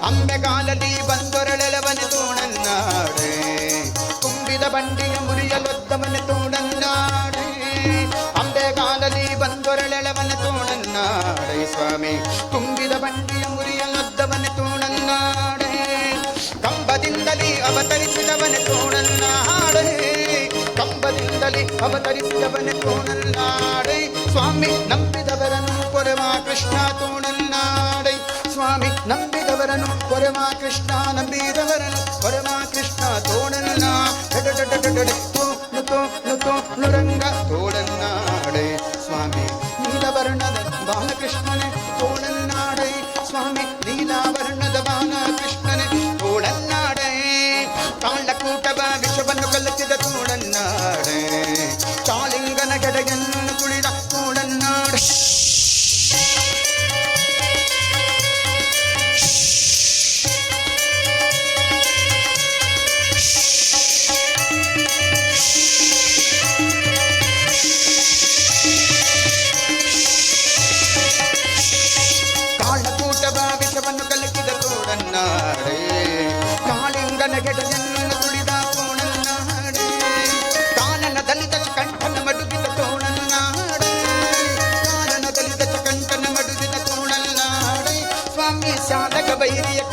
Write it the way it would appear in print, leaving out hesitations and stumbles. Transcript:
ಅಂಬೆಗಾಲಲ್ಲಿ ಬಂದೊರಳೆಲವನೆ ತೋಣನ್ನಾಡೆ ತುಂಬಿದ ಬಂಡಿಯ ಮುರಿಯಲೊದ್ದವನೆ ತೋಣನ್ನಾಡೆ ಅಂಬೆಗಾಲಲ್ಲಿ ಬಂದೊರಳೆಲವನೆ ತೋಣನ್ನಾಡೆ ಸ್ವಾಮಿ ತುಂಬಿದ ಬಂಡಿಯ ಮುರಿಯಲೊದ್ದವನೆ ತೋಣನ್ನಾಡೆ ಕಂಬದಿಂದಲೇ ಅವತರಿಸಿದವನೆ ತೋಣನ್ನಾಡೆ ಕಂಬದಿಂದಲೇ ಅವತರಿಸಿದವನೆ ತೋಣನ್ನಾಡೆ ಸ್ವಾಮಿ ನಂಬಿದವರನ್ನು ಕೊರೆವ ಕೃಷ್ಣ ತೋಣನ್ನಾಡೆ ಸ್ವಾಮಿ ನಂಬಿದವರನ್ನು ಕೊರೆವ ಕೃಷ್ಣ ನಂಬಿದವರನ್ನು ಕೊರೆವ ಕೃಷ್ಣ ತೋಣನ್ನ ನುರಂಗ ತೋಳನ್ನಾಡೆ ಸ್ವಾಮಿ ನೀಲವರ್ಣದ ಬಾಲಕೃಷ್ಣನೇ ತೋಳನ್ನಾಡೆ ಸ್ವಾಮಿ ನೀಲಾವರ್ಣದ ಬಾಲಕೃಷ್ಣನೇ ತೋಳನ್ನಾಡೆ ಕಾಳಕೂಟವ ವಿಷವನ್ನು ಕಲಚಿದ ತೋಳನ್ನಾಡೆ ಕಾಳಿಂಗನ ಗೆಡೆಯನ್ನು ತುಳಿದ ತೋಳನ್ನಾಡೆ ಕಾಳಿಂಗನ ಗೆಡೆಯನ್ನು ತುಳಿದ ತೋಣನ್ನಾಡೆ ಕಾನನ ದಲಿತ ಕಂಠನ ಮಡುಗಿದ ತೋಣನ್ನಾಡೆ ಕಾನನ ದಲಿತ ಕಂಠನ ಮಡುಗಿದ ತೋಣನ್ನಾಡೆ ಸ್ವಾಮಿ ಶಾಲಕ ಬೈರಿಯ